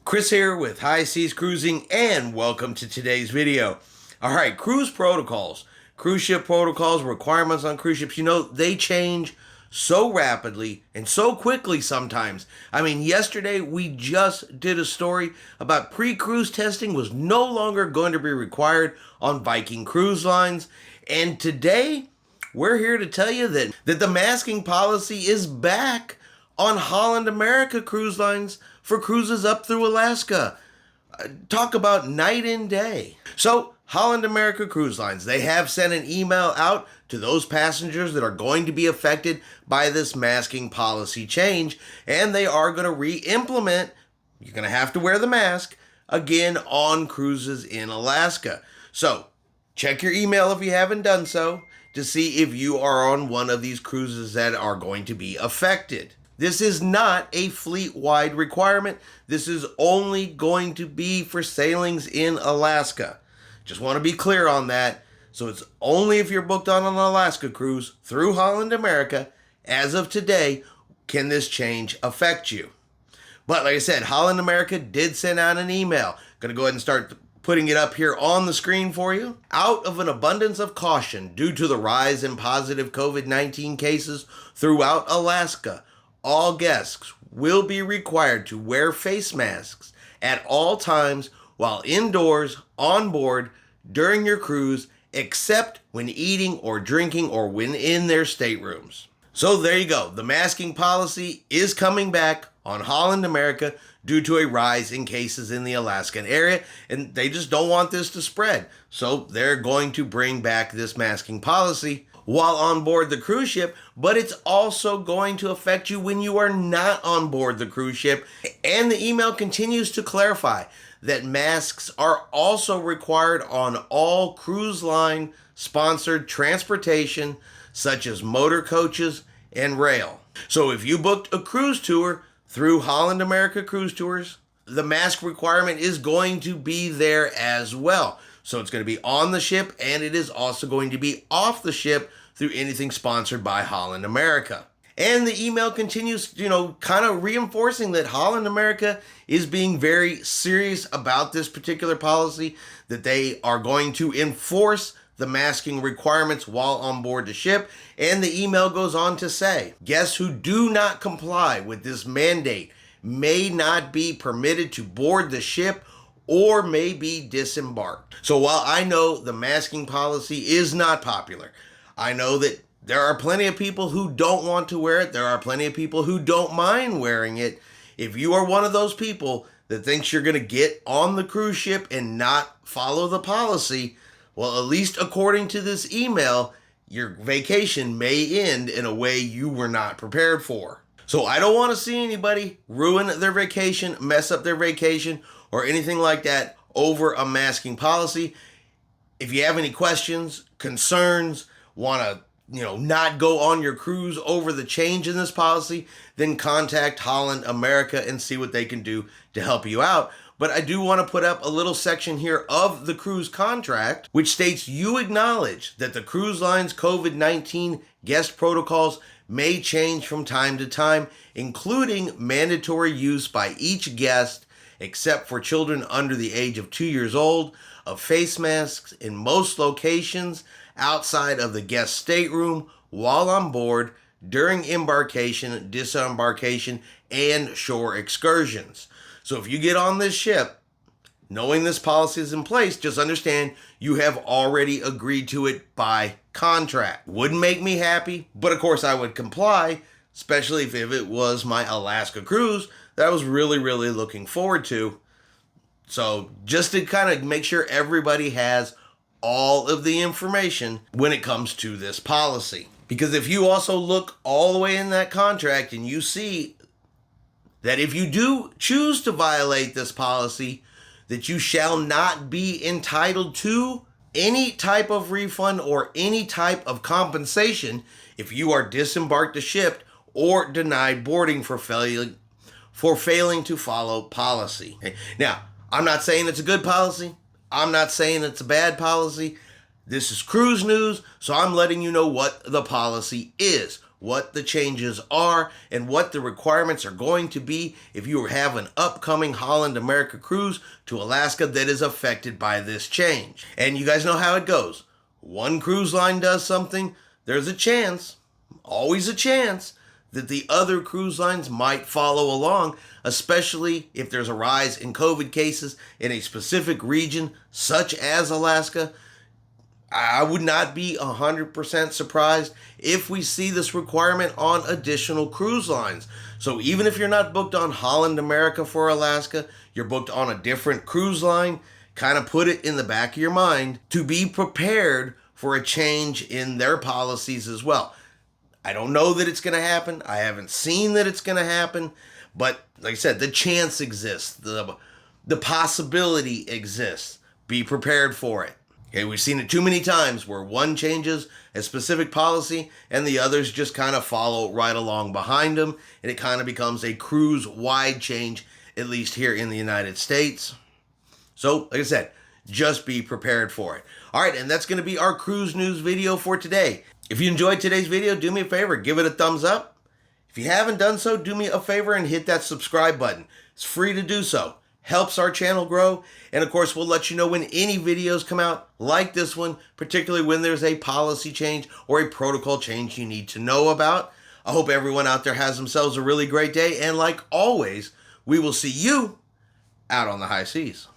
Chris here with High Seas Cruising, and welcome to today's video. Alright, cruise protocols. Cruise ship protocols, requirements on cruise ships, they change so rapidly and so quickly sometimes. I mean, yesterday we just did a story about pre-cruise testing was no longer going to be required on Viking cruise lines. And today, we're here to tell you that the masking policy is back on Holland America cruise lines for cruises up through Alaska. Talk about night and day. So, Holland America Cruise Lines, they have sent an email out to those passengers that are going to be affected by this masking policy change, and they are going to re-implement, you're going to have to wear the mask, again on cruises in Alaska. So, check your email if you haven't done so to see if you are on one of these cruises that are going to be affected. This is not a fleet-wide requirement. This is only going to be for sailings in Alaska. Just want to be clear on that. So it's only if you're booked on an Alaska cruise through Holland America, as of today, can this change affect you. But like I said, Holland America did send out an email. Going to go ahead and start putting it up here on the screen for you. Out of an abundance of caution due to the rise in positive COVID-19 cases throughout Alaska, all guests will be required to wear face masks at all times while indoors, on board, during your cruise, except when eating or drinking or when in their staterooms. So there you go. The masking policy is coming back on Holland America due to a rise in cases in the Alaskan area, and they just don't want this to spread. So they're going to bring back this masking policy while on board the cruise ship, but it's also going to affect you when you are not on board the cruise ship. And the email continues to clarify that masks are also required on all cruise line sponsored transportation, such as motor coaches and rail. So if you booked a cruise tour through Holland America Cruise Tours, the mask requirement is going to be there as well. So it's going to be on the ship, and it is also going to be off the ship through anything sponsored by Holland America. And the email continues, kind of reinforcing that Holland America is being very serious about this particular policy, that they are going to enforce the masking requirements while on board the ship. And the email goes on to say, guests who do not comply with this mandate may not be permitted to board the ship or may be disembarked. So while I know the masking policy is not popular, I know that there are plenty of people who don't want to wear it. There are plenty of people who don't mind wearing it. If you are one of those people that thinks you're going to get on the cruise ship and not follow the policy, well, at least according to this email, your vacation may end in a way you were not prepared for. So I don't want to see anybody ruin their vacation, mess up their vacation, or anything like that over a masking policy. If you have any questions, concerns, want to not go on your cruise over the change in this policy, then contact Holland America and see what they can do to help you out. But I do want to put up a little section here of the cruise contract, which states you acknowledge that the cruise line's COVID-19 guest protocols may change from time to time, including mandatory use by each guest, except for children under the age of 2 years old, of face masks in most locations outside of the guest stateroom, while on board, during embarkation, disembarkation, and shore excursions. So if you get on this ship, knowing this policy is in place, just understand you have already agreed to it by contract. Wouldn't make me happy, but of course I would comply, especially if it was my Alaska cruise that I was really, really looking forward to. So just to kind of make sure everybody has all of the information when it comes to this policy. Because if you also look all the way in that contract and you see that if you do choose to violate this policy, that you shall not be entitled to any type of refund or any type of compensation if you are disembarked the ship or denied boarding for failing to follow policy. Now, I'm not saying it's a good policy. I'm not saying it's a bad policy. This is cruise news, so I'm letting you know what the policy is. what the changes are and what the requirements are going to be if you have an upcoming Holland America cruise to Alaska that is affected by this change. And you guys know how it goes. One cruise line does something, there's a chance, always a chance, that the other cruise lines might follow along, especially if there's a rise in COVID cases in a specific region such as Alaska. I would not be 100% surprised if we see this requirement on additional cruise lines. So even if you're not booked on Holland America for Alaska, you're booked on a different cruise line, kind of put it in the back of your mind to be prepared for a change in their policies as well. I don't know that it's going to happen. I haven't seen that it's going to happen. But like I said, the chance exists. The possibility exists. Be prepared for it. Okay, we've seen it too many times where one changes a specific policy and the others just kind of follow right along behind them, and it kind of becomes a cruise-wide change, at least here in the United States. So, like I said, just be prepared for it. All right, and that's going to be our cruise news video for today. If you enjoyed today's video, do me a favor, give it a thumbs up. If you haven't done so, do me a favor and hit that subscribe button. It's free to do so. Helps our channel grow, and of course we'll let you know when any videos come out like this one, particularly when there's a policy change or a protocol change you need to know about. I hope everyone out there has themselves a really great day, and like always, we will see you out on the high seas.